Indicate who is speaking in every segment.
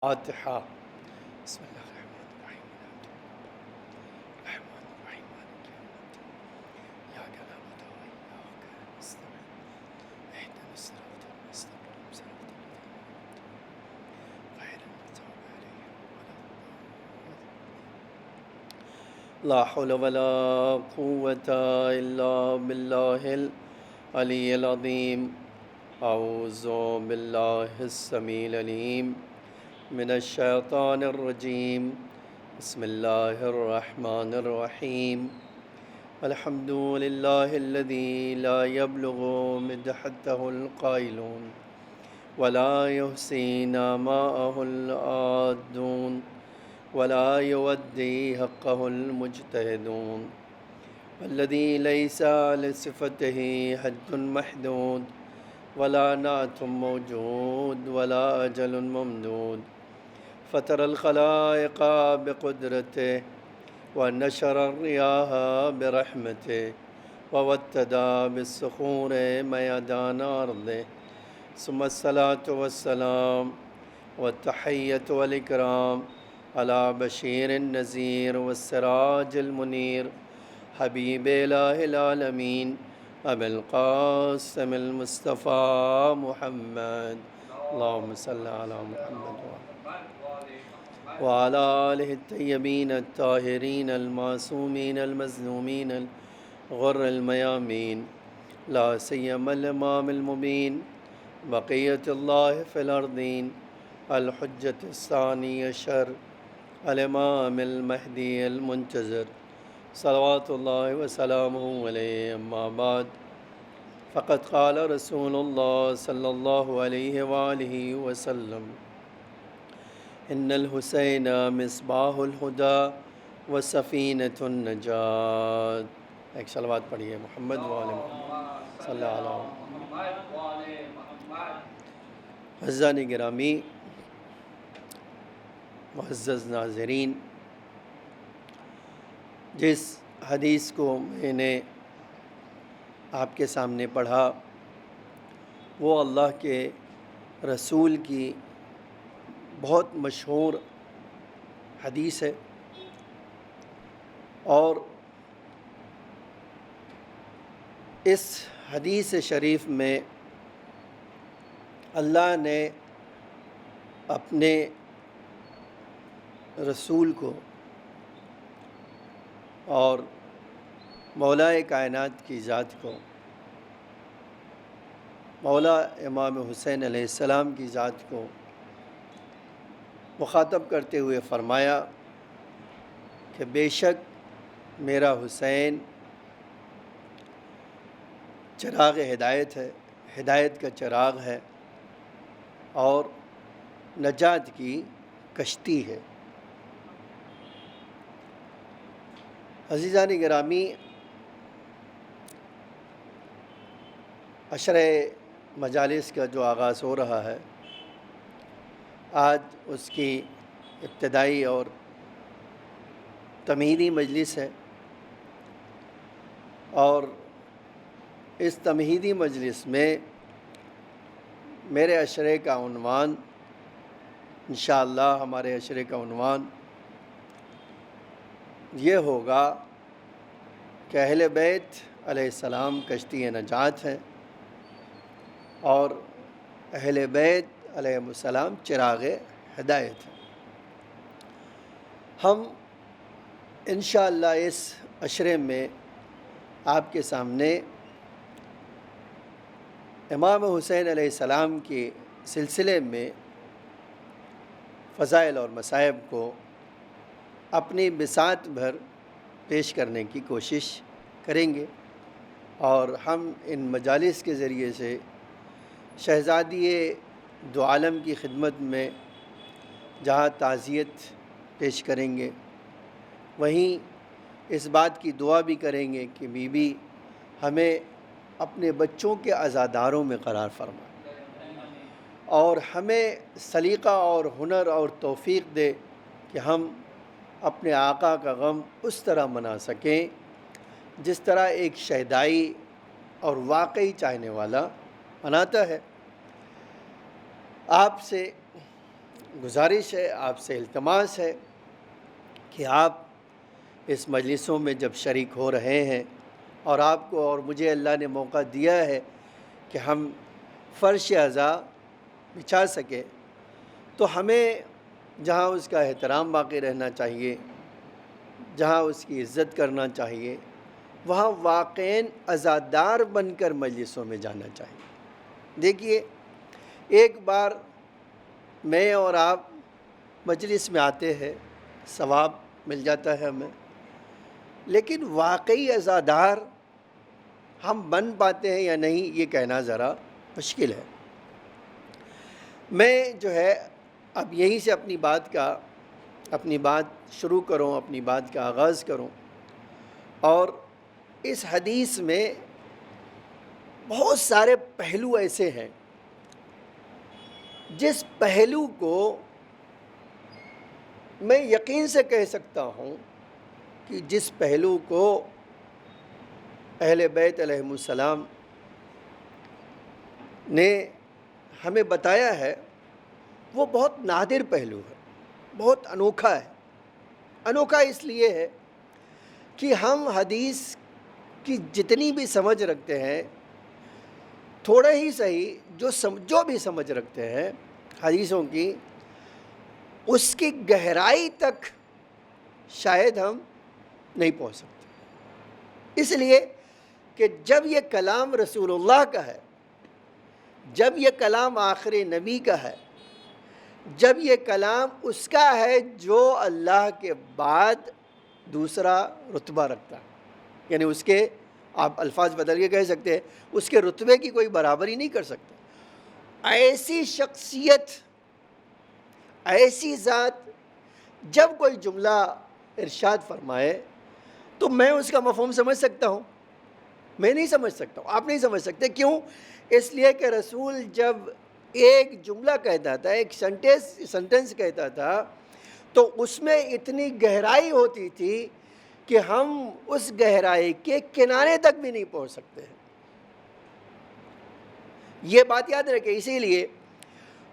Speaker 1: فاتحہ بسم اللہ الرحمن الرحیم الرحمن الرحیم مالک یوم الدین ایاک نعبد و ایاک نستعین اهدنا الصراط المستقیم صراط الذین غیر المغضوب علیہم ولا الضالین لا حول ولا قوة الا باللہ العلی العظیم اعوذ باللہ السمیع العلیم من الشیطان الرجیم بسم اللہ الرحمن الرحیم الحمد للہ الذی لا يبلغ مدحته القائلون ولا يحصي نعماءه العادون ولا يودي حقه المجتهدون والذي ليس لصفته حد محدود ولا نعت موجود ولا أجل ممدود فطر الخلائق بقدرته ونشر الرياح برحمته ووتدا بالصخور ميدان أرضه ثم الصلاة والسلام والتحية والإكرام على بشير النذير والسراج المنير حبيب إله العالمين أبي القاسم المصطفى محمد اللهم صل على محمد وعلى آله الطيبين الطاهرين المعصومين المظلومين الغر الميامين لا سيما الإمام المبين بقية الله في الأرضين الحجة الثاني عشر الإمام المهدي المنتظر صلوات الله وسلامه عليه أما بعد فقد قال رسول الله صلى الله عليه وآله وسلم إن الحسين مصباح الهدى وسفينة النجاة ایک صلوات پڑھیے محمد وآل محمد صلی اللہ علیہ وسلم۔ عزیزان گرامی، معزز ناظرین، جس حدیث کو میں نے آپ کے سامنے پڑھا وہ اللہ کے رسول کی بہت مشہور حدیث ہے، اور اس حدیث شریف میں اللہ نے اپنے رسول کو اور مولا کائنات کی ذات کو، مولا امام حسین علیہ السلام کی ذات کو مخاطب کرتے ہوئے فرمایا کہ بے شک میرا حسین چراغ ہدایت ہے، ہدایت کا چراغ ہے اور نجات کی کشتی ہے۔ عزیزان گرامی، عشرہ مجالس کا جو آغاز ہو رہا ہے، آج اس کی ابتدائی اور تمہیدی مجلس ہے، اور اس تمہیدی مجلس میں میرے عشرے کا عنوان انشاءاللہ ہمارے عشرے کا عنوان یہ ہوگا کہ اہل بیت علیہ السلام کشتی نجات ہیں اور اہل بیت علیہ السلام چراغ ہدایت ہیں۔ ہم انشاءاللہ اس عشرے میں آپ کے سامنے امام حسین علیہ السلام کے سلسلے میں فضائل اور مصائب کو اپنی بساط بھر پیش کرنے کی کوشش کریں گے، اور ہم ان مجالس کے ذریعے سے شہزادی دو عالم کی خدمت میں جہاں تعزیت پیش کریں گے، وہیں اس بات کی دعا بھی کریں گے کہ بی بی ہمیں اپنے بچوں کے عزاداروں میں قرار فرمائے اور ہمیں سلیقہ اور ہنر اور توفیق دے کہ ہم اپنے آقا کا غم اس طرح منا سکیں جس طرح ایک شہدائی اور واقعی چاہنے والا مناتا ہے۔ آپ سے گزارش ہے، آپ سے التماس ہے کہ آپ اس مجلسوں میں جب شریک ہو رہے ہیں اور آپ کو اور مجھے اللہ نے موقع دیا ہے کہ ہم فرش اعضاء بچھا سکیں، تو ہمیں جہاں اس کا احترام باقی رہنا چاہیے، جہاں اس کی عزت کرنا چاہیے، وہاں واقعاً عزادار بن کر مجلسوں میں جانا چاہیے۔ دیکھیے، ایک بار میں اور آپ مجلس میں آتے ہیں، ثواب مل جاتا ہے ہمیں، لیکن واقعی عزادار ہم بن پاتے ہیں یا نہیں، یہ کہنا ذرا مشکل ہے۔ میں جو ہے اب یہیں سے اپنی بات شروع کروں، اپنی بات کا آغاز کروں، اور اس حدیث میں بہت سارے پہلو ایسے ہیں جس پہلو کو میں یقین سے کہہ سکتا ہوں کہ جس پہلو کو اہل بیت علیہم السلام نے ہمیں بتایا ہے، وہ بہت نادر پہلو ہے، بہت انوکھا ہے۔ انوکھا اس لیے ہے کہ ہم حدیث کی جتنی بھی سمجھ رکھتے ہیں، تھوڑے ہی صحیح جو بھی سمجھ رکھتے ہیں حدیثوں کی، اس کی گہرائی تک شاید ہم نہیں پہنچ سکتے، اس لیے کہ جب یہ کلام رسول اللہ کا ہے، جب یہ کلام آخر نبی کا ہے، جب یہ کلام اس کا ہے جو اللہ کے بعد دوسرا رتبہ رکھتا ہے، یعنی اس کے، آپ الفاظ بدل کے کہہ سکتے ہیں، اس کے رتبے کی کوئی برابری نہیں کر سکتا، ایسی شخصیت، ایسی ذات جب کوئی جملہ ارشاد فرمائے تو میں اس کا مفہوم سمجھ سکتا ہوں؟ میں نہیں سمجھ سکتا ہوں، آپ نہیں سمجھ سکتے۔ کیوں؟ اس لیے کہ رسول جب ایک جملہ کہتا تھا، ایک سنٹنس کہتا تھا، تو اس میں اتنی گہرائی ہوتی تھی کہ ہم اس گہرائی کے کنارے تک بھی نہیں پہنچ سکتے ہیں۔ یہ بات یاد رکھیں۔ اسی لیے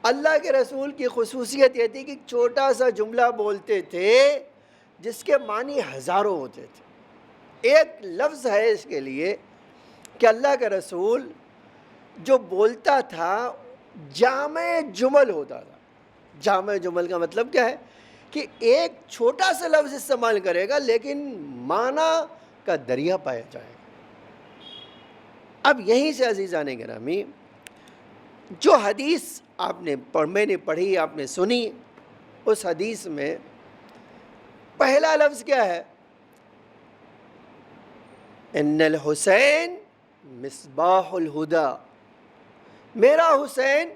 Speaker 1: اللہ کے رسول کی خصوصیت یہ تھی کہ چھوٹا سا جملہ بولتے تھے جس کے معنی ہزاروں ہوتے تھے۔ ایک لفظ ہے اس کے لیے کہ اللہ کا رسول جو بولتا تھا جامع جمل ہوتا تھا۔ جامع جمل کا مطلب کیا ہے؟ کہ ایک چھوٹا سا لفظ استعمال کرے گا لیکن معنی کا دریا پایا جائے گا۔ اب یہیں سے عزیزان گرامی، جو حدیث میں نے پڑھی، آپ نے سنی، اس حدیث میں پہلا لفظ کیا ہے؟ ان الحسین مصباح الہدا، میرا حسین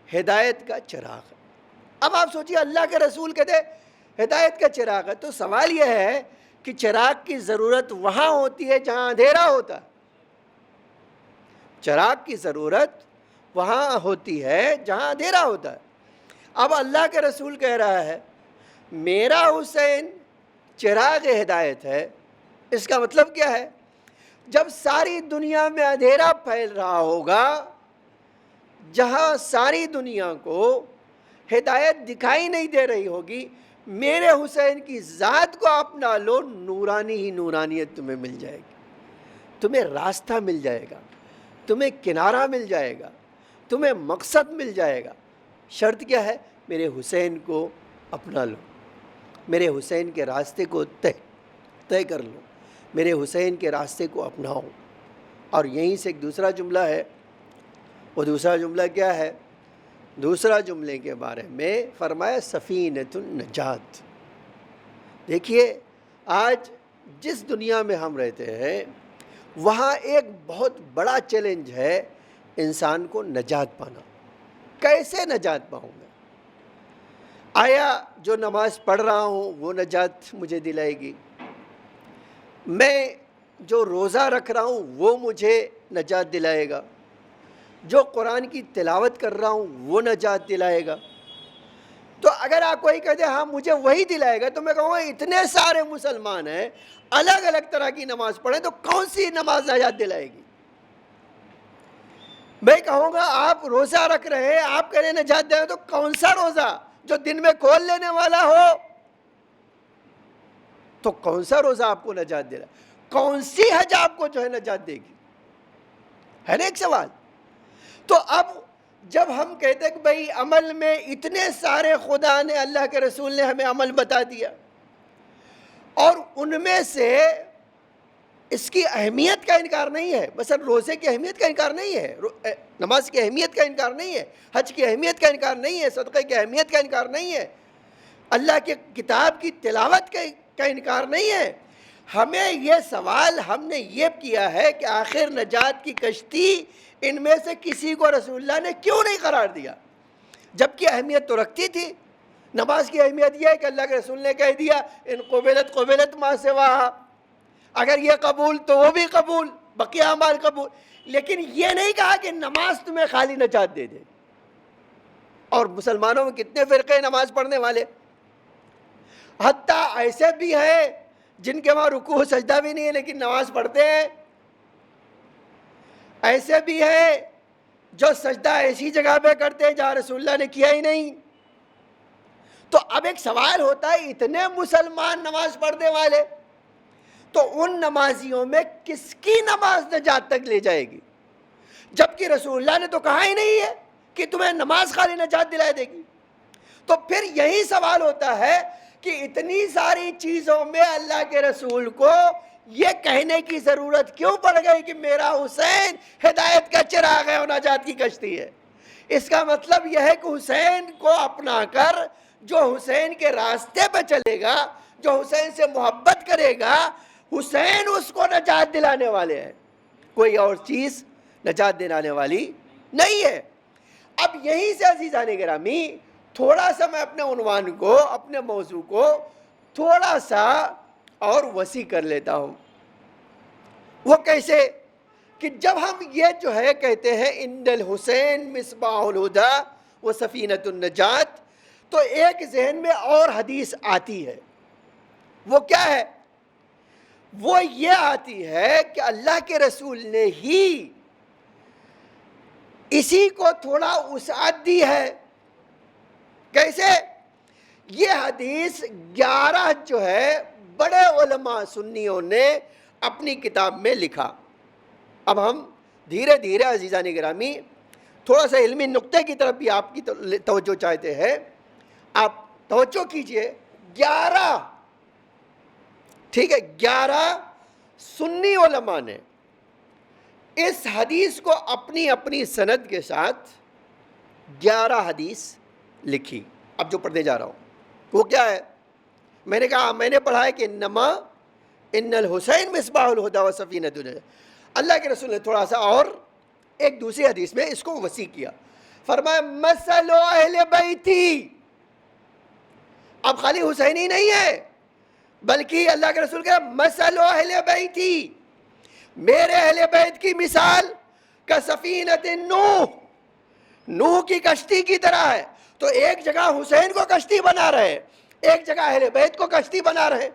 Speaker 1: ہدایت کا چراغ ہے۔ اب آپ سوچیے، اللہ کے رسول کہتے ہدایت کا چراغ ہے، تو سوال یہ ہے کہ چراغ کی ضرورت وہاں ہوتی ہے جہاں اندھیرا ہوتا ہے۔ چراغ کی ضرورت وہاں ہوتی ہے جہاں اندھیرا ہوتا ہے۔ اب اللہ کے رسول کہہ رہا ہے میرا حسین چراغ ہدایت ہے، اس کا مطلب کیا ہے؟ جب ساری دنیا میں اندھیرا پھیل رہا ہوگا، جہاں ساری دنیا کو ہدایت دکھائی نہیں دے رہی ہوگی، میرے حسین کی ذات کو اپنا لو، نورانی ہی نورانیت تمہیں مل جائے گی، تمہیں راستہ مل جائے گا، تمہیں کنارہ مل جائے گا، تمہیں مقصد مل جائے گا۔ شرط کیا ہے؟ میرے حسین کو اپنا لو، میرے حسین کے راستے کو طے کر لو، میرے حسین کے راستے کو اپناؤ۔ اور یہیں سے ایک دوسرا جملہ ہے، وہ دوسرا جملہ کیا ہے؟ دوسرا جملے کے بارے میں فرمایا سفینۃ النجات۔ دیکھیے، آج جس دنیا میں ہم رہتے ہیں وہاں ایک بہت بڑا چیلنج ہے انسان کو نجات پانا۔ کیسے نجات پاؤں میں؟ آیا جو نماز پڑھ رہا ہوں وہ نجات مجھے دلائے گی؟ میں جو روزہ رکھ رہا ہوں وہ مجھے نجات دلائے گا؟ جو قرآن کی تلاوت کر رہا ہوں وہ نجات دلائے گا؟ تو اگر آپ کوئی کہتے ہیں ہاں مجھے وہی دلائے گا، تو میں کہوں گا اتنے سارے مسلمان ہیں، الگ الگ طرح کی نماز پڑھیں، تو کون سی نماز نجات دلائے گی؟ میں کہوں گا آپ روزہ رکھ رہے ہیں، آپ کہہ رہے ہیں نجات دے رہے ہیں، تو کون سا روزہ؟ جو دن میں کھول لینے والا ہو تو کون سا روزہ آپ کو نجات دے رہا ہے؟ کون سی حج آپ کو جو ہے نجات دے گی؟ ہے نا ایک سوال۔ تو اب جب ہم کہتے ہیں کہ بھئی عمل میں اتنے سارے خدا نے، اللہ کے رسول نے ہمیں عمل بتا دیا، اور ان میں سے اس کی اہمیت کا انکار نہیں ہے، مثلا روزے کی اہمیت کا انکار نہیں ہے، نماز کی اہمیت کا انکار نہیں ہے، حج کی اہمیت کا انکار نہیں ہے، صدقے کی اہمیت کا انکار نہیں ہے، اللہ کی کتاب کی تلاوت کا انکار نہیں ہے۔ ہمیں یہ سوال ہم نے یہ کیا ہے کہ آخر نجات کی کشتی ان میں سے کسی کو رسول اللہ نے کیوں نہیں قرار دیا؟ جبکہ اہمیت تو رکھتی تھی۔ نماز کی اہمیت یہ ہے کہ اللہ کے رسول نے کہہ دیا ان قبلت ما سواہا، اگر یہ قبول تو وہ بھی قبول، بقیہ اعمال قبول۔ لیکن یہ نہیں کہا کہ نماز تمہیں خالی نجات دے دے۔ اور مسلمانوں میں کتنے فرقے نماز پڑھنے والے، حتیٰ ایسے بھی ہیں جن کے وہاں رکوع سجدہ بھی نہیں ہے لیکن نماز پڑھتے ہیں، ایسے بھی ہیں جو سجدہ ایسی جگہ پہ کرتے ہیں جہاں رسول اللہ نے کیا ہی نہیں۔ تو اب ایک سوال ہوتا ہے، اتنے مسلمان نماز پڑھنے والے، تو ان نمازیوں میں کس کی نماز نجات تک لے جائے گی؟ جبکہ رسول اللہ نے تو کہا ہی نہیں ہے کہ تمہیں نماز خالی نجات دلا دے گی۔ تو پھر یہی سوال ہوتا ہے کہ اتنی ساری چیزوں میں اللہ کے رسول کو یہ کہنے کی ضرورت کیوں پڑ گئی کہ میرا حسین ہدایت کا چراغ ہے اور نجات کی کشتی ہے؟ اس کا مطلب یہ ہے کہ حسین کو اپنا کر جو حسین کے راستے پہ چلے گا، جو حسین سے محبت کرے گا، حسین اس کو نجات دلانے والے ہیں، کوئی اور چیز نجات دلانے والی نہیں ہے۔ اب یہیں سے عزیزان گرامی تھوڑا سا میں اپنے عنوان کو، اپنے موضوع کو تھوڑا سا اور وسیع کر لیتا ہوں۔ وہ کیسے؟ کہ جب ہم یہ جو ہے کہتے ہیں ان الحسین مصباح الہدی و سفینۃ النجات، تو ایک ذہن میں اور حدیث آتی ہے۔ وہ کیا ہے؟ وہ یہ آتی ہے کہ اللہ کے رسول نے ہی اسی کو تھوڑا وسعت دی ہے۔ کیسے؟ یہ حدیث 11 جو ہے بڑے علماء سنیوں نے اپنی کتاب میں لکھا۔ اب ہم دھیرے دھیرے عزیزان گرامی تھوڑا سا علمی نقطے کی طرف بھی آپ کی توجہ چاہتے ہیں، آپ توجہ کیجئے۔ 11 ٹھیک ہے، 11 سنی علماء نے اس حدیث کو اپنی اپنی سند کے ساتھ 11 حدیث لکھی۔ اب جو پڑھنے جا رہا ہوں وہ کیا ہے؟ میں نے کہا، میں نے پڑھا ہے کہ انما ان الحسین مصباح الہدی و سفینۃ النجات۔ اللہ کے رسول نے تھوڑا سا اور ایک دوسری حدیث میں اس کو وسیع کیا، فرمایا مثل اہل بیتی۔ اب خالی حسین ہی نہیں ہے بلکہ اللہ کے رسول کا مثل اہل بیتی، میرے اہل بیت کی مثال کا سفینۃ نوح کی کشتی کی طرح ہے۔ تو ایک جگہ حسین کو کشتی بنا رہے، ایک جگہ اہل بیت کو کشتی بنا رہے،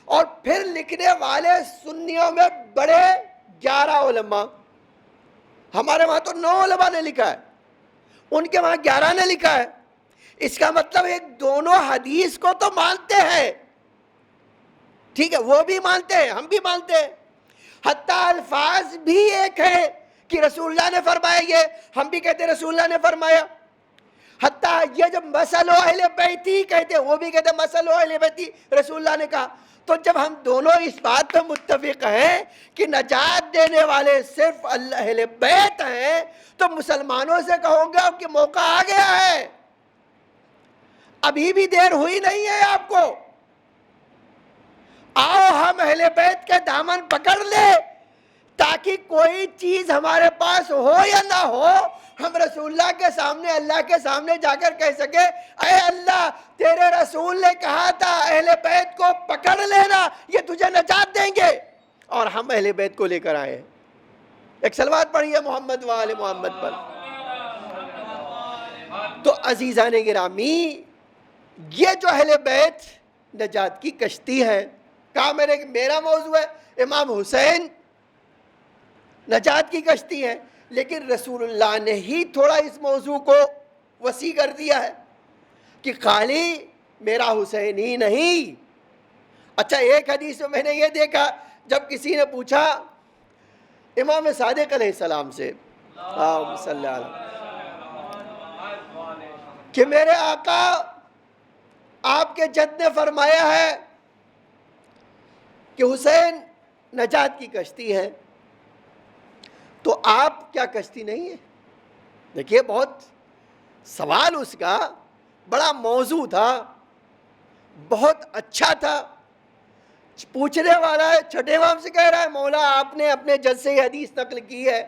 Speaker 1: اور پھر لکھنے والے سنیوں میں بڑے 11 علماء، ہمارے وہاں تو 9 علماء نے لکھا ہے، ان کے وہاں 11 نے لکھا ہے۔ اس کا مطلب ایک دونوں حدیث کو تو مانتے ہیں، ٹھیک ہے، وہ بھی مانتے ہیں، ہم بھی مانتے ہیں، حتیٰ الفاظ بھی ایک ہے کہ رسول اللہ نے فرمایا، یہ ہم بھی کہتے ہیں رسول اللہ نے فرمایا۔ حتیٰ یہ جب مثل اہل بیتی کہتے ہیں، وہ بھی کہتے ہیں مثل اہل بیتی رسول اللہ نے کہا۔ تو جب ہم دونوں اس بات پہ متفق ہیں کہ نجات دینے والے صرف اہل بیت ہیں، تو مسلمانوں سے کہوں گا کہ موقع آ گیا ہے، ابھی بھی دیر ہوئی نہیں ہے آپ کو، آؤ ہم اہل بیت کے دامن پکڑ لیں، تاکہ کوئی چیز ہمارے پاس ہو یا نہ ہو، ہم رسول اللہ کے سامنے، اللہ کے سامنے جا کر کہہ سکے اے اللہ تیرے رسول نے کہا تھا اہل بیت کو پکڑ لینا، یہ تجھے نجات دیں گے، اور ہم اہل بیت کو لے کر آئے۔ ایک صلوات پڑھیے محمد و آل محمد پر۔ تو عزیزان گرامی یہ جو اہل بیت نجات کی کشتی ہے، کہا میرا موضوع ہے امام حسین نجات کی کشتی ہے، لیکن رسول اللہ نے ہی تھوڑا اس موضوع کو وسیع کر دیا ہے کہ خالی میرا حسین ہی نہیں. اچھا ایک حدیث میں نے یہ دیکھا جب کسی نے پوچھا امام صادق علیہ السلام سے اللہم صلی اللہ کہ میرے آقا آپ کے جد نے فرمایا ہے کہ حسین نجات کی کشتی ہے، تو آپ کیا کشتی نہیں ہے؟ دیکھیے بہت سوال اس کا بڑا موضوع تھا، بہت اچھا تھا. پوچھنے والا ہے چھٹے امام سے کہہ رہا ہے مولا آپ نے اپنے جد سے یہ حدیث نقل کی ہے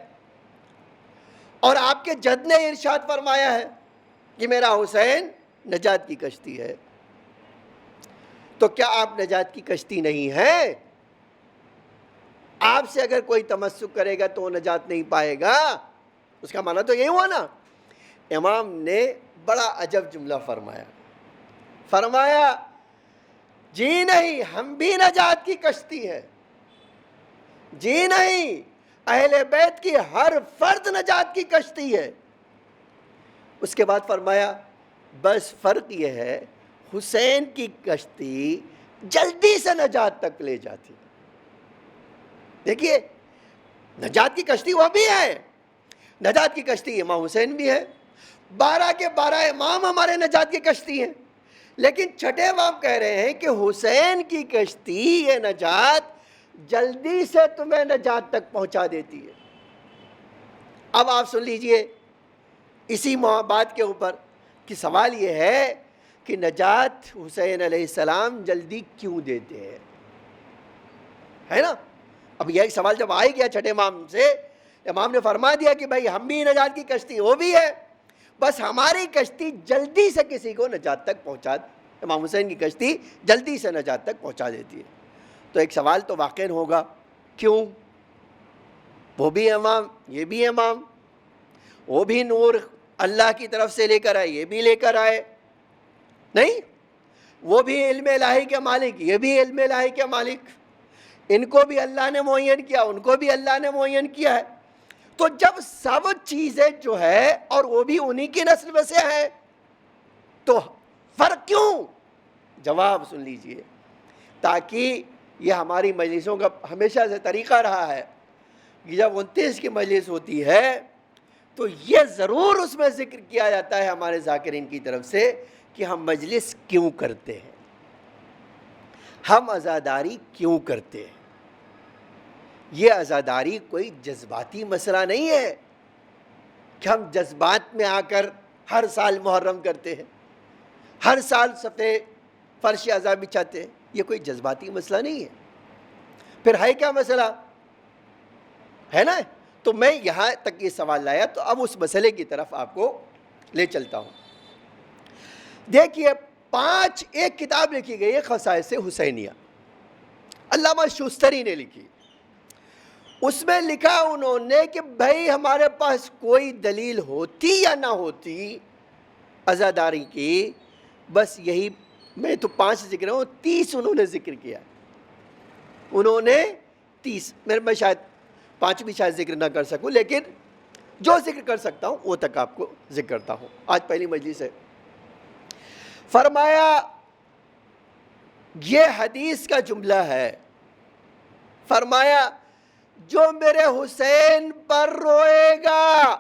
Speaker 1: اور آپ کے جد نے ارشاد فرمایا ہے کہ میرا حسین نجات کی کشتی ہے، تو کیا آپ نجات کی کشتی نہیں ہیں؟ آپ سے اگر کوئی تمسک کرے گا تو وہ نجات نہیں پائے گا. اس کا معنی تو یہی ہوا نا. امام نے بڑا عجب جملہ فرمایا جی نہیں، ہم بھی نجات کی کشتی ہے. جی نہیں، اہل بیت کی ہر فرد نجات کی کشتی ہے. اس کے بعد فرمایا بس فرق یہ ہے حسین کی کشتی جلدی سے نجات تک لے جاتی. دیکھیے نجات کی کشتی وہ بھی ہے، نجات کی کشتی امام حسین بھی ہے، 12 کے 12 امام ہمارے نجات کی کشتی ہیں. لیکن چھٹے امام کہہ رہے ہیں کہ حسین کی کشتی یہ نجات جلدی سے تمہیں نجات تک پہنچا دیتی ہے. اب آپ سن لیجئے اسی بات کے اوپر کہ سوال یہ ہے کہ نجات حسین علیہ السلام جلدی کیوں دیتے ہیں، ہے نا. اب یہ سوال جب آئے گیا چھٹے امام سے، امام نے فرما دیا کہ بھائی ہم بھی نجات کی کشتی وہ بھی ہے، بس ہماری کشتی جلدی سے کسی کو نجات تک پہنچا، امام حسین کی کشتی جلدی سے نجات تک پہنچا دیتی ہے. تو ایک سوال تو واقع ہوگا کیوں؟ وہ بھی امام یہ بھی امام، وہ بھی نور اللہ کی طرف سے لے کر آئے یہ بھی لے کر آئے، نہیں وہ بھی علم الہی کے مالک یہ بھی علم الہی کے مالک، ان کو بھی اللہ نے معین کیا ان کو بھی اللہ نے معین کیا ہے. تو جب سب چیزیں جو ہے اور وہ بھی انہی کی نسل میں سے ہے تو فرق کیوں؟ جواب سن لیجئے، تاکہ یہ ہماری مجلسوں کا ہمیشہ سے طریقہ رہا ہے کہ جب 29 کی مجلس ہوتی ہے تو یہ ضرور اس میں ذکر کیا جاتا ہے ہمارے ذاکرین کی طرف سے کہ ہم مجلس کیوں کرتے ہیں، ہم عزاداری کیوں کرتے ہیں. یہ عزاداری کوئی جذباتی مسئلہ نہیں ہے کہ ہم جذبات میں آ کر ہر سال محرم کرتے ہیں، ہر سال صفحے فرش عزا بچھاتے ہیں. یہ کوئی جذباتی مسئلہ نہیں ہے. پھر ہے کیا مسئلہ ہے نا؟ تو میں یہاں تک یہ سوال لایا تو اب اس مسئلے کی طرف آپ کو لے چلتا ہوں. دیکھیے 5 ایک کتاب لکھی گئی ہے خصائص حسینیہ، علامہ شوستری نے لکھی. اس میں لکھا انہوں نے کہ بھائی ہمارے پاس کوئی دلیل ہوتی یا نہ ہوتی عزاداری کی، بس یہی میں تو 5 ذکر ہوں 30 انہوں نے ذکر کیا. انہوں نے 30 میں شاید 5 بھی شاید ذکر نہ کر سکوں، لیکن جو ذکر کر سکتا ہوں وہ تک آپ کو ذکر کرتا ہوں. آج پہلی مجلس ہے. فرمایا یہ حدیث کا جملہ ہے، فرمایا جو میرے حسین پر روئے گا،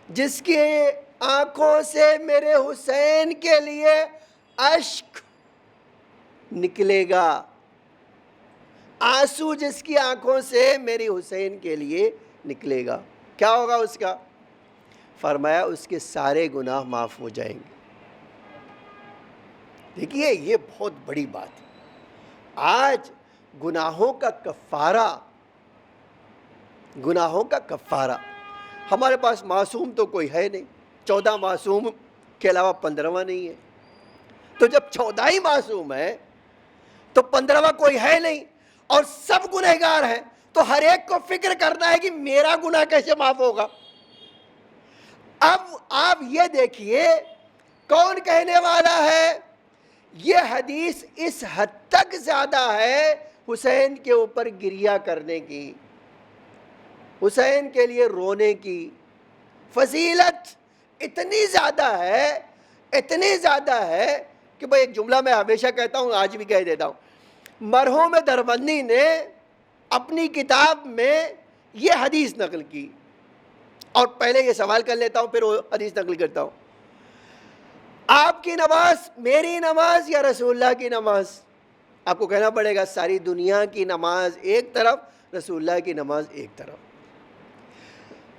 Speaker 1: جس کی آنکھوں سے میرے حسین کے لیے اشک نکلے گا، آنسو جس کی آنکھوں سے میری حسین کے لیے نکلے گا، کیا ہوگا اس کا؟ فرمایا اس کے سارے گناہ معاف ہو جائیں گے. دیکھیے یہ بہت بڑی بات ہے. آج گناہوں کا کفارہ ہمارے پاس معصوم تو کوئی ہے نہیں، 14 معصوم کے علاوہ 15واں نہیں ہے. تو جب 14 ہی معصوم ہے تو 15واں کوئی ہے نہیں اور سب گنہگار ہیں، تو ہر ایک کو فکر کرنا ہے کہ میرا گناہ کیسے معاف ہوگا. اب آپ یہ دیکھیے کون کہنے والا ہے؟ یہ حدیث اس حد تک زیادہ ہے حسین کے اوپر گریہ کرنے کی، حسین کے لیے رونے کی فضیلت اتنی زیادہ ہے کہ بھئی ایک جملہ میں ہمیشہ کہتا ہوں، آج بھی کہہ دیتا ہوں، مرحوم دربندی نے اپنی کتاب میں یہ حدیث نقل کی، اور پہلے یہ سوال کر لیتا ہوں پھر وہ حدیث نقل کرتا ہوں، آپ کی نماز میری نماز یا رسول اللہ کی نماز؟ آپ کو کہنا پڑے گا ساری دنیا کی نماز ایک طرف، رسول اللہ کی نماز ایک طرف۔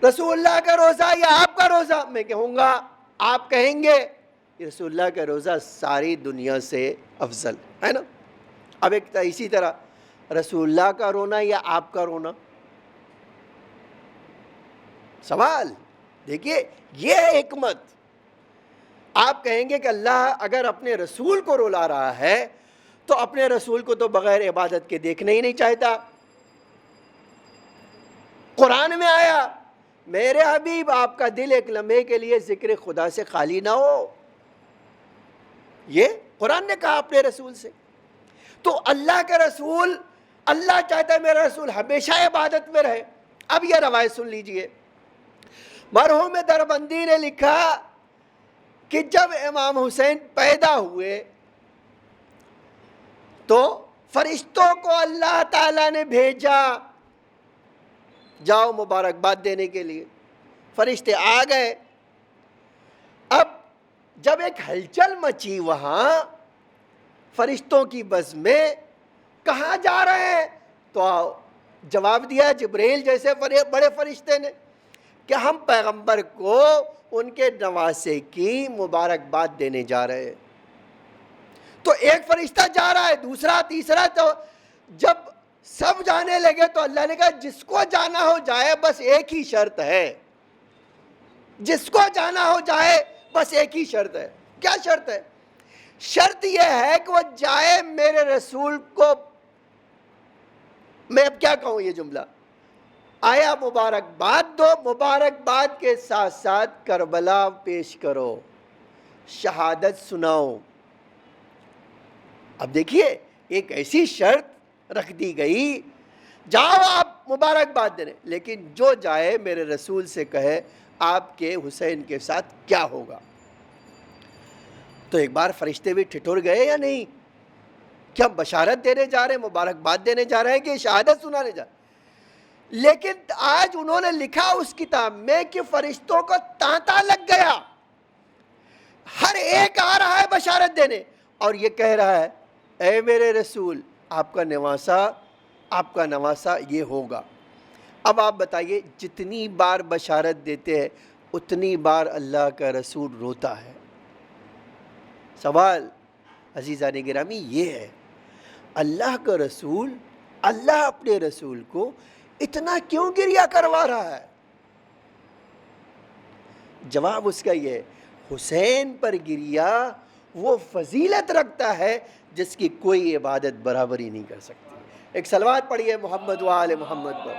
Speaker 1: رسول اللہ کا روزہ یا آپ کا روزہ؟ میں کہوں گا، آپ کہیں گے رسول اللہ کا روزہ ساری دنیا سے افضل ہے نا۔ اب ایک اسی طرح رسول اللہ کا رونا یا آپ کا رونا؟ سوال دیکھیے، یہ ہے حکمت۔ آپ کہیں گے کہ اللہ اگر اپنے رسول کو رلا رہا ہے تو اپنے رسول کو تو بغیر عبادت کے دیکھنا ہی نہیں چاہتا۔ قرآن میں آیا، میرے حبیب آپ کا دل ایک لمحے کے لیے ذکر خدا سے خالی نہ ہو، یہ قرآن نے کہا اپنے رسول سے۔ تو اللہ کے رسول، اللہ چاہتا ہے میرا رسول ہمیشہ عبادت میں رہے۔ اب یہ روایت سن لیجئے، مرحوم دربندی نے لکھا کہ جب امام حسین پیدا ہوئے تو فرشتوں کو اللہ تعالیٰ نے بھیجا، جاؤ مبارکباد دینے کے لیے۔ فرشتے آ گئے۔ اب جب ایک ہلچل مچی وہاں فرشتوں کی بزم میں، کہاں جا رہے ہیں؟ تو جواب دیا جبریل جیسے بڑے فرشتے نے کہ ہم پیغمبر کو ان کے نواسے کی مبارکباد دینے جا رہے ہیں۔ تو ایک فرشتہ جا رہا ہے، دوسرا، تیسرا، تو جب سب جانے لگے تو اللہ نے کہا جس کو جانا ہو جائے، بس ایک ہی شرط ہے، جس کو جانا ہو جائے بس ایک ہی شرط ہے۔ کیا شرط ہے؟ شرط یہ ہے کہ وہ جائے میرے رسول کو، میں اب کیا کہوں یہ جملہ، آیا مبارکباد دو، مبارکباد کے ساتھ ساتھ کربلا پیش کرو، شہادت سناؤ۔ اب دیکھیے ایک ایسی شرط رکھ دی گئی، جاؤ آپ مبارکباد دینے، لیکن جو جائے میرے رسول سے کہے آپ کے حسین کے ساتھ کیا ہوگا۔ تو ایک بار فرشتے بھی ٹھٹر گئے یا نہیں؟ کیا بشارت دینے جا رہے ہیں، مبارکباد دینے جا رہے ہیں کہ شہادت سنانے جا رہے ہیں؟ لیکن آج انہوں نے لکھا اس کتاب میں کہ فرشتوں کو تانتا لگ گیا، ہر ایک آ رہا ہے بشارت دینے اور یہ کہہ رہا ہے اے میرے رسول آپ کا نواسا یہ ہوگا۔ اب آپ بتائیے، جتنی بار بشارت دیتے ہیں اتنی بار اللہ کا رسول روتا ہے۔ سوال عزیزان گرامی یہ ہے، اللہ کا رسول، اللہ اپنے رسول کو اتنا کیوں گریہ کروا رہا ہے؟ جواب اس کا یہ ہے، حسین پر گریہ وہ فضیلت رکھتا ہے جس کی کوئی عبادت برابری نہیں کر سکتی۔ ایک صلوات پڑھیے محمد و آل محمد پر۔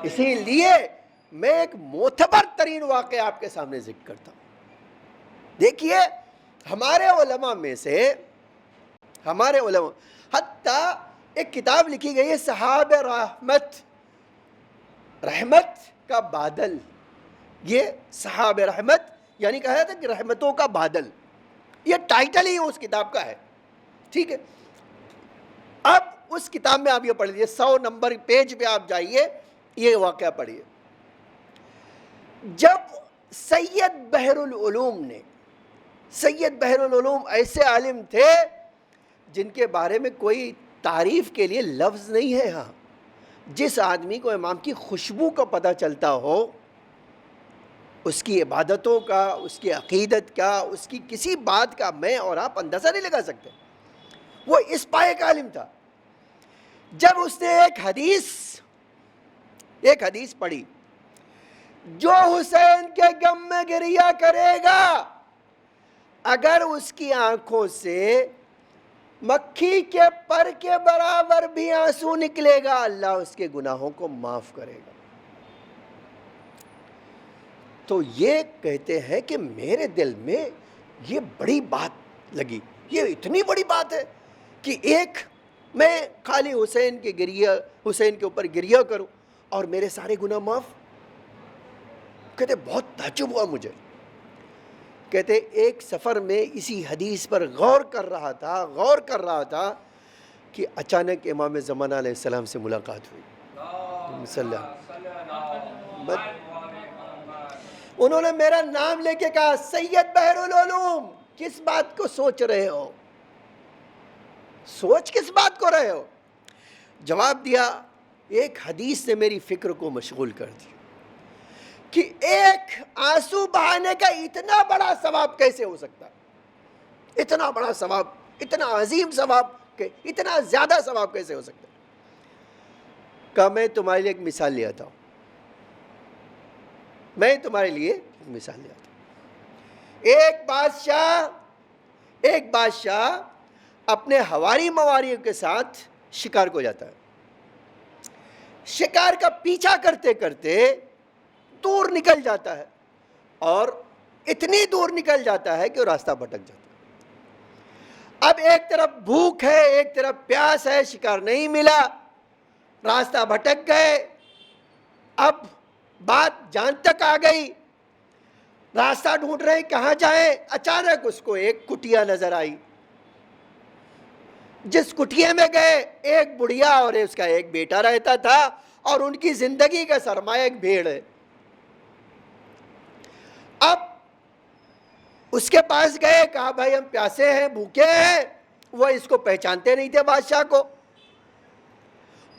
Speaker 1: اسی لیے میں ایک معتبر ترین واقعہ آپ کے سامنے ذکر کرتا ہوں۔ دیکھیے ہمارے علماء میں سے، حتیٰ ایک کتاب لکھی گئی ہے صحاب رحمت کا بادل، یہ صحاب رحمت یعنی کہا جاتا ہے کہ رحمتوں کا بادل، یہ ٹائٹل ہی اس کتاب کا ہے، ٹھیک ہے۔ اب اس کتاب میں آپ یہ پڑھ لیجیے، 100 نمبر پیج پہ آپ جائیے، یہ واقعہ پڑھیے۔ جب سید بحر العلوم ایسے عالم تھے جن کے بارے میں کوئی تعریف کے لیے لفظ نہیں ہے ہاں، جس آدمی کو امام کی خوشبو کا پتہ چلتا ہو، اس کی عبادتوں کا، اس کی عقیدت کا، اس کی کسی بات کا میں اور آپ اندازہ نہیں لگا سکتے، وہ اس پائے کا عالم تھا۔ جب اس نے ایک حدیث پڑھی، جو حسین کے غم میں گریہ کرے گا اگر اس کی آنکھوں سے مکھی کے پر کے برابر بھی آنسو نکلے گا اللہ اس کے گناہوں کو معاف کرے گا۔ تو یہ کہتے ہیں کہ میرے دل میں یہ بڑی بات لگی، یہ اتنی بڑی بات ہے کہ ایک میں خالی حسین کے اوپر گریہ کروں اور میرے سارے گناہ معاف؟ کہتے بہت تعجب ہوا مجھے. کہتے ایک سفر میں اسی حدیث پر غور کر رہا تھا کہ اچانک امام زمانہ علیہ السلام سے ملاقات ہوئی. انہوں نے میرا نام لے کے کہا سید بحر العلوم، کس بات کو سوچ رہے ہو؟ سوچ کس بات کو رہے ہو؟ جواب دیا ایک حدیث نے میری فکر کو مشغول کر دیا کہ ایک آنسو بہانے کا اتنا بڑا ثواب کیسے ہو سکتا ہے؟ اتنا بڑا ثواب، اتنا عظیم ثواب، کہ اتنا زیادہ ثواب کیسے ہو سکتا ہے؟ کہا میں تمہارے لیے ایک مثال لے آتا ہوں. ایک بادشاہ اپنے ہواری مواریوں کے ساتھ شکار کو جاتا ہے. شکار کا پیچھا کرتے کرتے دور نکل جاتا ہے اور اتنی دور نکل جاتا ہے کہ وہ راستہ بھٹک جاتا ہے. اب ایک طرف بھوک ہے، ایک طرف پیاس ہے، شکار نہیں ملا، راستہ بھٹک گئے. اب بات جان تک آ گئی، راستہ ڈھونڈ رہے کہاں جائیں. اچانک اس کو ایک کٹیا نظر آئی. جس کٹیا میں گئے ایک بڑھیا اور اس کا ایک بیٹا رہتا تھا اور ان کی زندگی کا سرمایہ ایک بھیڑ ہے. اب اس کے پاس گئے، کہا بھائی ہم پیاسے ہیں، بھوکے ہیں. وہ اس کو پہچانتے نہیں تھے بادشاہ کو.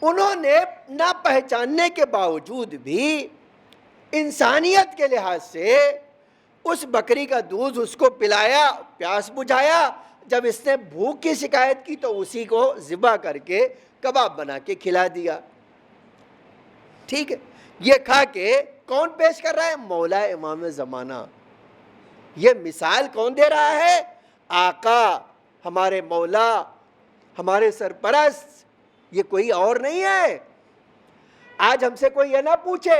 Speaker 1: انہوں نے نہ پہچاننے کے باوجود بھی انسانیت کے لحاظ سے اس بکری کا دودھ اس کو پلایا، پیاس بجھایا. جب اس نے بھوک کی شکایت کی تو اسی کو ذبح کر کے کباب بنا کے کھلا دیا. ٹھیک ہے، یہ کھا کے کون پیش کر رہا ہے؟ مولا امام زمانہ. یہ مثال کون دے رہا ہے؟ آقا، ہمارے مولا، ہمارے سرپرست. یہ کوئی اور نہیں ہے. آج ہم سے کوئی یہ نہ پوچھے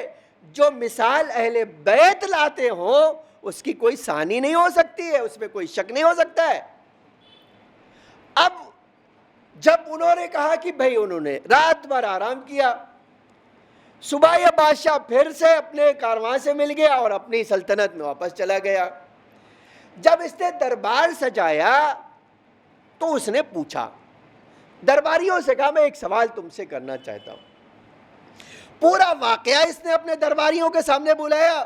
Speaker 1: جو مثال اہل بیت لاتے ہوں اس کی کوئی ثانی نہیں ہو سکتی ہے، اس میں کوئی شک نہیں ہو سکتا ہے. اب جب انہوں نے کہا کہ بھئی انہوں نے رات بھر آرام کیا، صبح یہ بادشاہ پھر سے اپنے کارواں سے مل گیا اور اپنی سلطنت میں واپس چلا گیا. جب اس نے دربار سجایا تو اس نے پوچھا، درباریوں سے کہا میں ایک سوال تم سے کرنا چاہتا ہوں. پورا واقعہ اس نے اپنے درباریوں کے سامنے بلایا،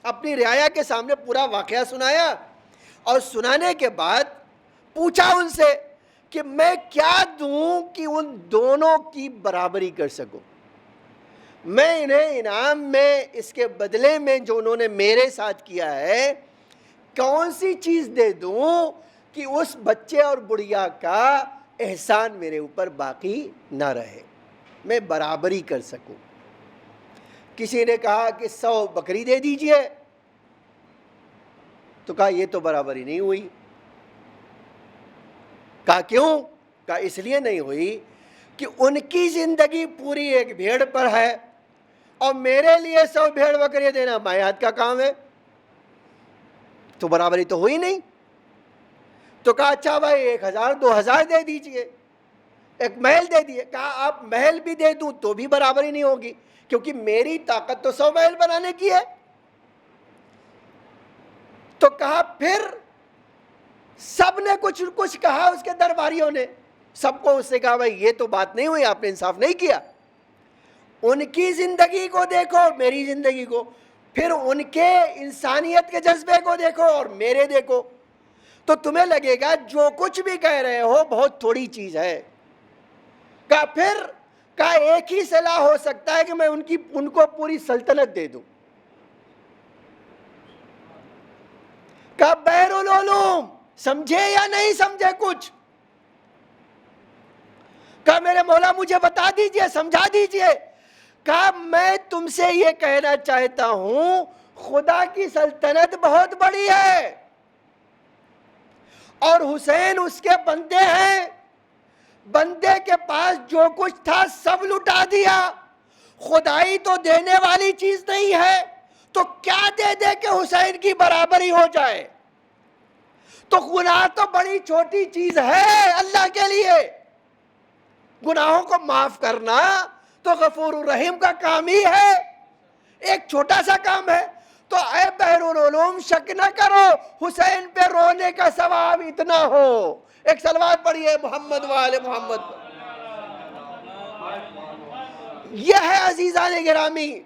Speaker 1: اپنی رعایا کے سامنے پورا واقعہ سنایا اور سنانے کے بعد پوچھا ان سے کہ میں کیا دوں کہ ان دونوں کی برابری کر سکوں. میں انہیں انعام میں، اس کے بدلے میں جو انہوں نے میرے ساتھ کیا ہے، کون سی چیز دے دوں کہ اس بچے اور بڑھیا کا احسان میرے اوپر باقی نہ رہے، میں برابری کر سکوں. کسی نے کہا کہ 100 بکری دے دیجئے، تو کہا یہ تو برابری نہیں ہوئی. کہا کیوں؟ کہا اس لیے نہیں ہوئی کہ ان کی زندگی پوری ایک بھیڑ پر ہے اور میرے لیے 100 بھیڑ بکریاں دینا مایات کا کام ہے، تو برابری تو ہوئی نہیں. تو کہا اچھا بھائی 1000 2000 دے دیجئے، ایک محل دے دیے. کہا آپ محل بھی دے دوں تو بھی برابری نہیں ہوگی کیونکہ میری طاقت تو 100 محل بنانے کی ہے. تو کہا پھر سب نے کچھ کہا، اس کے درباریوں نے سب کو اس نے کہا بھائی یہ تو بات نہیں ہوئی، آپ نے انصاف نہیں کیا. ان کی زندگی کو دیکھو، میری زندگی کو، پھر ان کے انسانیت کے جذبے کو دیکھو اور میرے دیکھو، تو تمہیں لگے گا جو کچھ بھی کہہ رہے ہو بہت تھوڑی چیز ہے. کہا پھر کہا ایک ہی صلاح ہو سکتا ہے کہ میں ان کو پوری سلطنت دے دوں. کہا بحر العلوم، سمجھے یا نہیں سمجھے کچھ؟ کہا میرے مولا مجھے بتا دیجئے، سمجھا دیجئے. کہا میں تم سے یہ کہنا چاہتا ہوں خدا کی سلطنت بہت بڑی ہے اور حسین اس کے بندے ہیں. بندے کے پاس جو کچھ تھا سب لٹا دیا. خدائی تو دینے والی چیز نہیں ہے، تو کیا دے دے کہ حسین کی برابری ہو جائے؟ تو گناہ تو بڑی چھوٹی چیز ہے اللہ کے لیے. گناہوں کو معاف کرنا تو غفور الرحیم کا کام ہی ہے، ایک چھوٹا سا کام ہے۔ تو اے بحر العلوم شک نہ کرو، حسین پہ رونے کا ثواب اتنا ہو۔ ایک صلوات پڑھیے محمد وآل محمد۔ یہ ہے عزیزان گرامی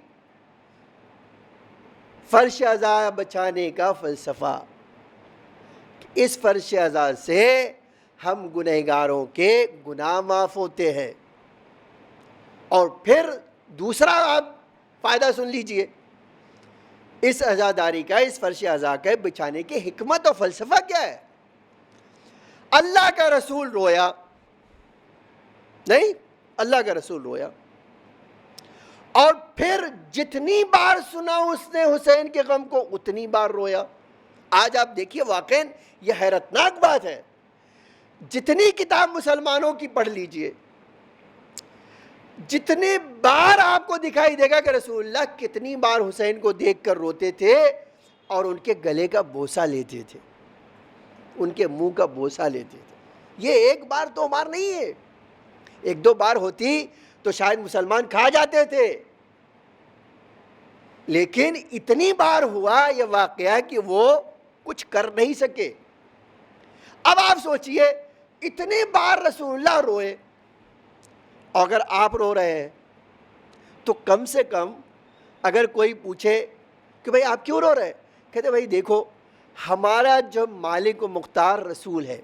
Speaker 1: فرش ازا بچانے کا فلسفہ۔ اس فرش ازا سے ہم گنہگاروں کے گناہ معاف ہوتے ہیں۔ اور پھر دوسرا آپ فائدہ سن لیجئے، اس عزاداری کا، اس فرش ازا کے بچانے کی حکمت اور فلسفہ کیا ہے؟ اللہ کا رسول رویا نہیں، اللہ کا رسول رویا، اور پھر جتنی بار سنا اس نے حسین کے غم کو اتنی بار رویا۔ آج آپ دیکھیے واقعاً یہ حیرتناک بات ہے، جتنی کتاب مسلمانوں کی پڑھ لیجئے، جتنی بار آپ کو دکھائی دے گا کہ رسول اللہ کتنی بار حسین کو دیکھ کر روتے تھے اور ان کے گلے کا بوسہ لیتے تھے، ان کے منہ کا بوسہ لیتے تھے۔ یہ ایک بار دو بار نہیں ہے، ایک دو بار ہوتی تو شاید مسلمان کھا جاتے تھے، لیکن اتنی بار ہوا یہ واقعہ کہ وہ کچھ کر نہیں سکے۔ اب آپ سوچئے اتنی بار رسول اللہ روئے، اگر آپ رو رہے ہیں تو کم سے کم اگر کوئی پوچھے کہ بھئی آپ کیوں رو رہے ہیں، کہتے بھئی دیکھو ہمارا جو مالک و مختار رسول ہے،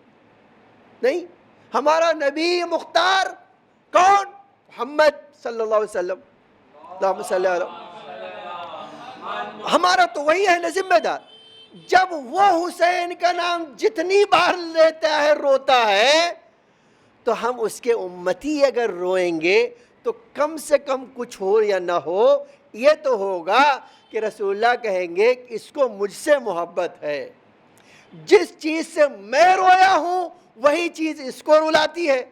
Speaker 1: نہیں، ہمارا نبی مختار کون؟ محمد صلی اللہ علیہ وسلم، اللہم صلی اللہ علیہ وسلم، ہمارا تو وہی ہے نا ذمہ دار۔ جب وہ حسین کا نام جتنی بار لیتا ہے روتا ہے تو ہم اس کے امتی اگر روئیں گے تو کم سے کم کچھ ہو یا نہ ہو یہ تو ہوگا کہ رسول اللہ کہیں گے کہ اس کو مجھ سے محبت ہے، جس چیز سے میں رویا ہوں وہی چیز اس کو رلاتی ہے۔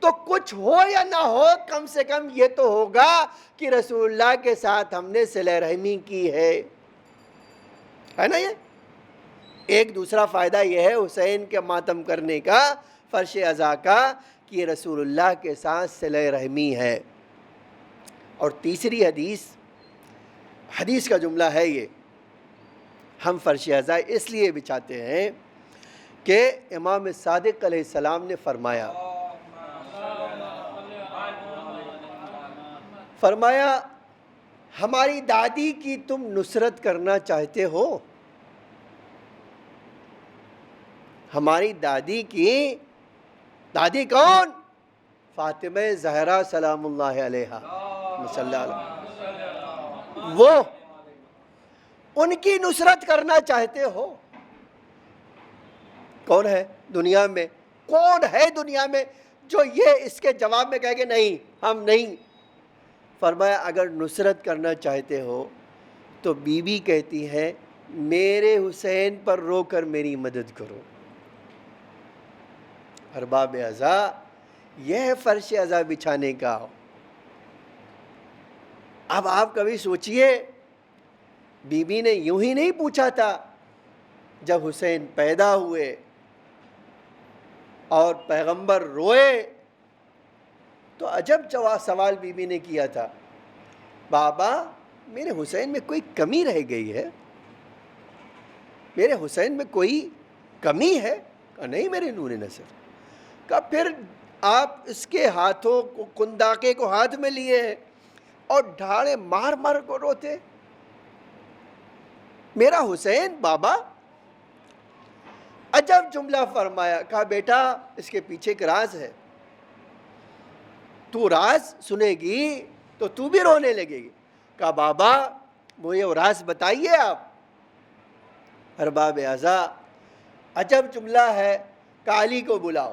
Speaker 1: تو کچھ ہو یا نہ ہو کم سے کم یہ تو ہوگا کہ رسول اللہ کے ساتھ ہم نے صلہ رحمی کی ہے نا۔ یہ ایک دوسرا فائدہ یہ ہے حسین کے ماتم کرنے کا، فرش ازا کا، کہ رسول اللہ کے ساتھ صلہ رحمی ہے۔ اور تیسری حدیث کا جملہ ہے یہ، ہم فرش ازا اس لیے بچھاتے ہیں کہ امام صادق علیہ السلام نے فرمایا ہماری دادی کی تم نصرت کرنا چاہتے ہو؟ ہماری دادی کی، دادی کون؟ فاطمہ زہرا سلام اللہ علیہا، صلی اللہ علیہ، وہ ان کی نصرت کرنا چاہتے ہو؟ کون ہے دنیا میں، کون ہے دنیا میں جو یہ اس کے جواب میں کہے کہ نہیں ہم نہیں؟ فرمایا اگر نصرت کرنا چاہتے ہو تو بی بی کہتی ہے میرے حسین پر رو کر میری مدد کرو۔ ارباب ازا یہ ہے فرش ازا بچھانے کا۔ اب آپ کبھی سوچئے بی بی نے یوں ہی نہیں پوچھا تھا، جب حسین پیدا ہوئے اور پیغمبر روئے تو عجب سوال بی بی نے کیا تھا، بابا میرے حسین میں کوئی کمی رہ گئی ہے؟ میرے حسین میں کوئی کمی ہے؟ کہا نہیں میرے نور نصر۔ کہا پھر آپ اس کے ہاتھوں کو، کنداقے کو ہاتھ میں لیے ہیں اور ڈھاڑے مار مار کو روتے؟ میرا حسین بابا، عجب جملہ فرمایا۔ کہا بیٹا اس کے پیچھے ایک راز ہے، تو راز سنے گی تو تو بھی رونے لگے گی۔ کہا بابا مجھے وہ راز بتائیے آپ۔ ارباب ازا عجب جملہ ہے۔ کہا علی کو بلاؤ،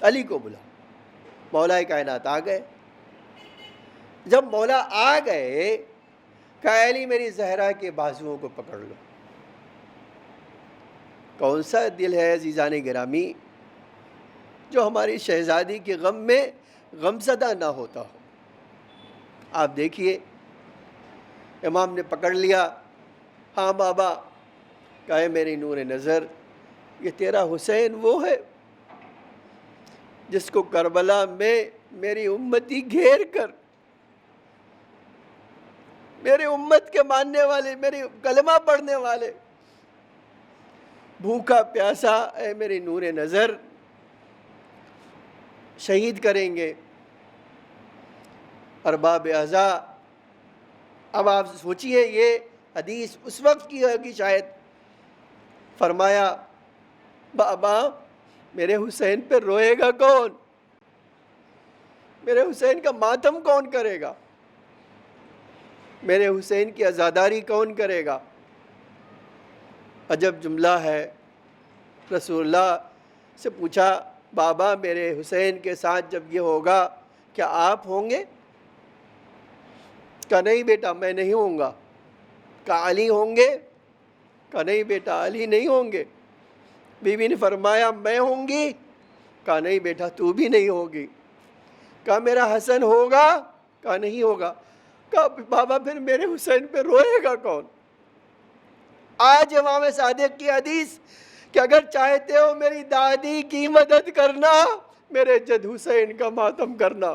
Speaker 1: علی کو بلاؤ۔ مولا کائنات آ گئے۔ جب مولا آ گئے کہا علی میری زہرا کے بازوؤں کو پکڑ لو۔ کون سا دل ہے عزیزان گرامی جو ہماری شہزادی کے غم میں غمزدہ نہ ہوتا ہو؟ آپ دیکھیے امام نے پکڑ لیا، ہاں بابا، کہے میری نور نظر یہ تیرا حسین وہ ہے جس کو کربلا میں میری امتی گھیر کر، میری امت کے ماننے والے، میری کلمہ پڑھنے والے، بھوکا پیاسا اے میری نور نظر شہید کریں گے۔ ارباب اعضا، اب آپ سوچئے یہ حدیث اس وقت کی ہوگی شاید، فرمایا بابا میرے حسین پہ روئے گا کون؟ میرے حسین کا ماتم کون کرے گا؟ میرے حسین کی عزاداری کون کرے گا؟ عجب جملہ ہے۔ رسول اللہ سے پوچھا بابا میرے حسین کے ساتھ جب یہ ہوگا کیا آپ ہوں گے؟ کہا نہیں بیٹا میں نہیں ہوں گا۔ کہا علی ہوں گے؟ کہا نہیں بیٹا علی نہیں ہوں گے۔ بیوی نے فرمایا میں ہوں گی؟ کہا نہیں بیٹا تو بھی نہیں ہوگی۔ کہا میرا حسن ہوگا؟ کہا نہیں ہوگا۔ کہا بابا پھر میرے حسین پہ روئے گا کون؟ آج امام صادق کی حدیث کہ اگر چاہتے ہو میری دادی کی مدد کرنا، میرے جد حسین کا ماتم کرنا،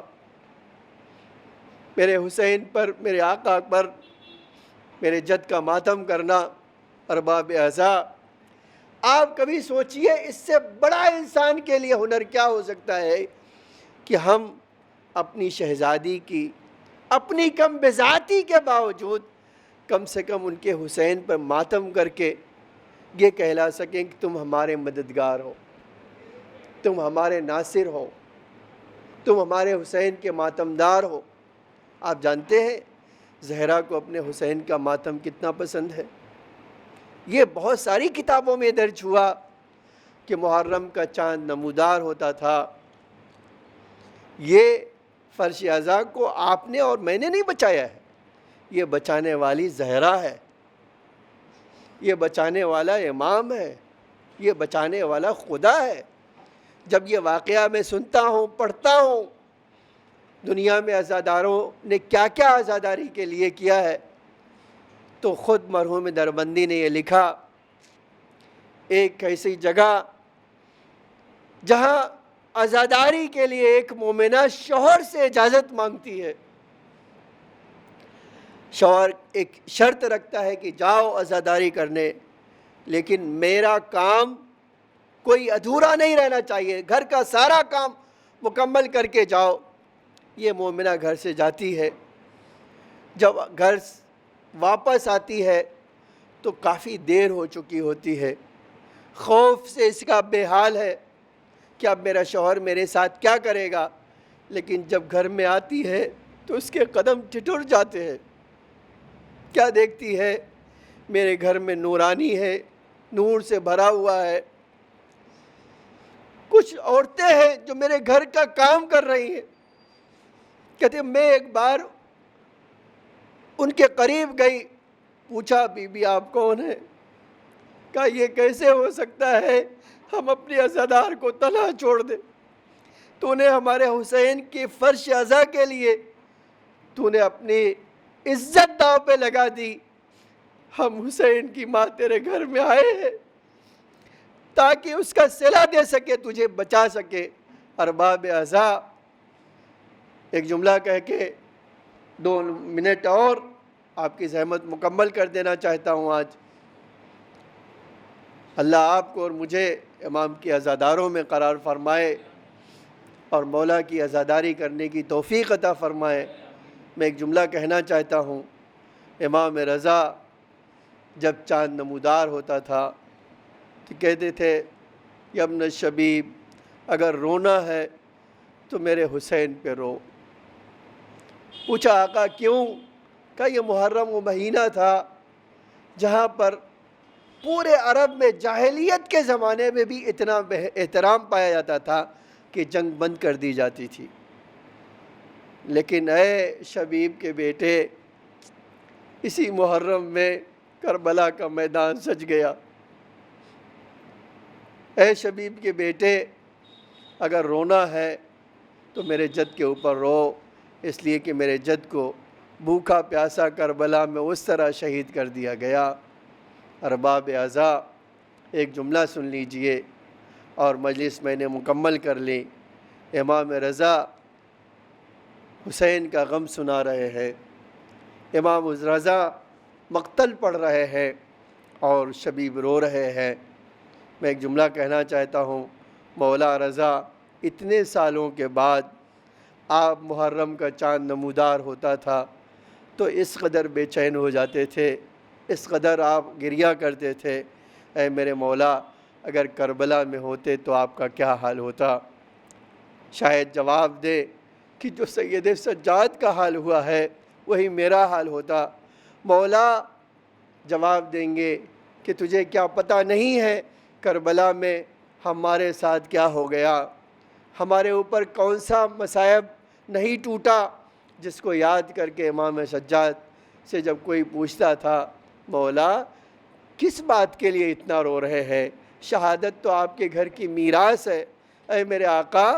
Speaker 1: میرے حسین پر، میرے آقا پر، میرے جد کا ماتم کرنا۔ ارباب اعضا، آپ کبھی سوچئے اس سے بڑا انسان کے لیے ہنر کیا ہو سکتا ہے کہ ہم اپنی شہزادی کی، اپنی کم بذاتی کے باوجود کم سے کم ان کے حسین پر ماتم کر کے یہ کہلا سکیں کہ تم ہمارے مددگار ہو، تم ہمارے ناصر ہو، تم ہمارے حسین کے ماتمدار ہو۔ آپ جانتے ہیں زہرا کو اپنے حسین کا ماتم کتنا پسند ہے۔ یہ بہت ساری کتابوں میں درج ہوا کہ محرم کا چاند نمودار ہوتا تھا۔ یہ فرش اعضا کو آپ نے اور میں نے نہیں بچایا ہے، یہ بچانے والی زہرا ہے، یہ بچانے والا امام ہے، یہ بچانے والا خدا ہے۔ جب یہ واقعہ میں سنتا ہوں، پڑھتا ہوں، دنیا میں عزاداروں نے کیا کیا عزاداری کے لیے کیا ہے، تو خود مرحوم دربندی نے یہ لکھا، ایک ایسی جگہ جہاں عزاداری کے لیے ایک مومنہ شوہر سے اجازت مانگتی ہے، شوہر ایک شرط رکھتا ہے کہ جاؤ عزاداری کرنے، لیکن میرا کام کوئی ادھورا نہیں رہنا چاہیے، گھر کا سارا کام مکمل کر کے جاؤ۔ یہ مومنہ گھر سے جاتی ہے، جب گھر واپس آتی ہے تو کافی دیر ہو چکی ہوتی ہے، خوف سے اس کا بے حال ہے کہ اب میرا شوہر میرے ساتھ کیا کرے گا، لیکن جب گھر میں آتی ہے تو اس کے قدم ٹھٹر جاتے ہیں۔ کیا دیکھتی ہے؟ میرے گھر میں نورانی ہے، نور سے بھرا ہوا ہے، کچھ عورتیں ہیں جو میرے گھر کا کام کر رہی ہیں۔ کہتے ہیں میں ایک بار ان کے قریب گئی، پوچھا بی بی آپ کون ہیں؟ کہا یہ کیسے ہو سکتا ہے ہم اپنی عزادار کو تنہا چھوڑ دیں، تو نے ہمارے حسین کی فرش اعضا کے لیے تو نے اپنی عزت داؤ پہ لگا دی۔ ہم حسین کی ماں تیرے گھر میں آئے ہیں تاکہ اس کا صلہ دے سکے، تجھے بچا سکے۔ ارباب اعضا، ایک جملہ کہہ کے 2 منٹ اور آپ کی زحمت مکمل کر دینا چاہتا ہوں آج۔ اللہ آپ کو اور مجھے امام کی عزاداروں میں قرار فرمائے اور مولا کی عزاداری کرنے کی توفیق عطا فرمائے۔ میں ایک جملہ کہنا چاہتا ہوں، امام رضا جب چاند نمودار ہوتا تھا تو کہتے تھے یا ابن الشبیب اگر رونا ہے تو میرے حسین پہ رو۔ پوچھا آقا کیوں؟ کہا یہ محرم و مہینہ تھا جہاں پر پورے عرب میں جاہلیت کے زمانے میں بھی اتنا احترام پایا جاتا تھا کہ جنگ بند کر دی جاتی تھی، لیکن اے شبیب کے بیٹے اسی محرم میں کربلا کا میدان سج گیا۔ اے شبیب کے بیٹے اگر رونا ہے تو میرے جد کے اوپر رو، اس لیے کہ میرے جد کو بھوکا پیاسا کربلا میں اس طرح شہید کر دیا گیا۔ ارباب اعضا، ایک جملہ سن لیجئے اور مجلس میں نے مکمل کر لی۔ امام رضا حسین کا غم سنا رہے ہیں، امام رضا مقتل پڑھ رہے ہیں اور شبیب رو رہے ہیں۔ میں ایک جملہ کہنا چاہتا ہوں، مولا رضا اتنے سالوں کے بعد آپ محرم کا چاند نمودار ہوتا تھا تو اس قدر بے چین ہو جاتے تھے، اس قدر آپ گریہ کرتے تھے، اے میرے مولا اگر کربلا میں ہوتے تو آپ کا کیا حال ہوتا؟ شاید جواب دے کہ جو سید سجاد کا حال ہوا ہے وہی میرا حال ہوتا۔ مولا جواب دیں گے کہ تجھے کیا پتہ نہیں ہے کربلا میں ہمارے ساتھ کیا ہو گیا، ہمارے اوپر کون سا مصائب نہیں ٹوٹا، جس کو یاد کر کے امام سجاد سے جب کوئی پوچھتا تھا مولا کس بات کے لیے اتنا رو رہے ہیں، شہادت تو آپ کے گھر کی میراث ہے، اے میرے آقا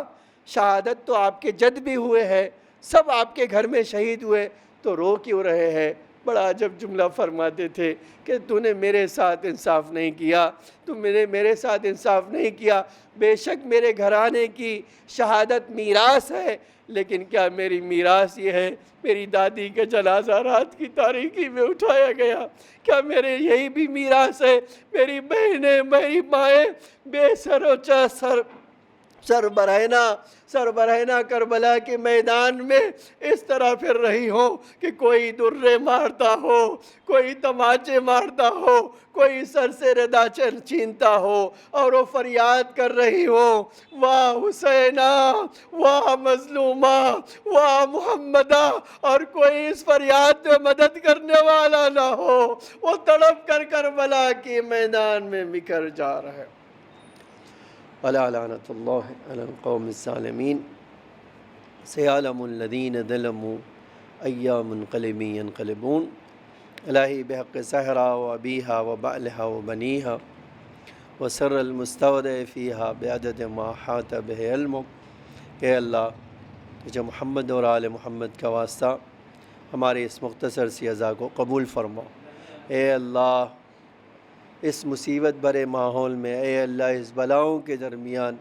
Speaker 1: شہادت تو آپ کے جد بھی ہوئے ہیں، سب آپ کے گھر میں شہید ہوئے، تو رو کیوں رہے ہیں؟ بڑا عجب جملہ فرماتے تھے کہ تو نے میرے ساتھ انصاف نہیں کیا، تم نے میرے ساتھ انصاف نہیں کیا، بے شک میرے گھرانے کی شہادت میراث ہے، لیکن کیا میری میراث یہ ہے میری دادی کا جنازہ رات کی تاریکی میں اٹھایا گیا؟ کیا میرے یہی بھی میراث ہے؟ میری بہنیں، میری مائیں بے سر و سر برہنہ کربلا کے میدان میں اس طرح پھر رہی ہو کہ کوئی درے مارتا ہو، کوئی تماچے مارتا ہو، کوئی سر سے ردا چھینتا ہو اور وہ فریاد کر رہی ہو واہ حسینہ، واہ مظلومہ، واہ محمدہ، اور کوئی اس فریاد میں مدد کرنے والا نہ ہو، وہ تڑپ کر کربلا کے میدان میں بکھر جا رہا ہے۔ وَلَا لَعْنَةُ اللَّهِ عَلَى الْقَوْمِ الظَّالِمِينَ سَيَعْلَمُ الَّذِينَ ظَلَمُوا أَيَّ مُنْقَلِبٍ يَنْقَلِبُونَ الہی بحق سہرا و ابیہا و بعلہا و بنیہا و سر المستودع فیہا بعدد ما حاط بہ علمک۔ اے اللہ تجھے محمد اور آل محمد کا واسطہ ہمارے اس مختصر سی عزا کو قبول فرما۔ اے اللہ اس مصیبت بھرے ماحول میں، اے اللہ اس بلاؤں کے درمیان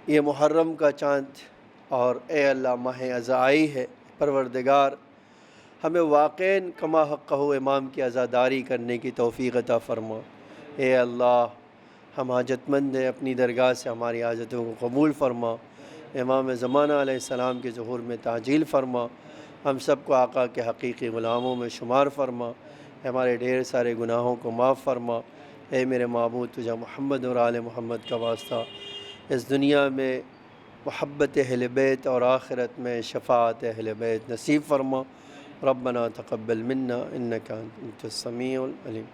Speaker 1: یہ محرم کا چاند اور اے اللہ ماہ عزا آئی ہے، پروردگار ہمیں واقعاً کما حقہ امام کی عزاداری کرنے کی توفیق عطا فرما۔ اے اللہ ہم حاجت مند ہیں، اپنی درگاہ سے ہماری حاجتوں کو قبول فرما، امام زمانہ علیہ السلام کے ظہور میں تعجیل فرما، ہم سب کو آقا کے حقیقی غلاموں میں شمار فرما، ہمارے ڈھیر سارے گناہوں کو معاف فرما۔ اے میرے معبود تجھے محمد اور آل محمد کا واسطہ اس دنیا میں محبت اہل بیت اور آخرت میں شفاعت اہل بیت نصیب فرما۔ ربنا تقبل منا انک انت السمیع العلیم۔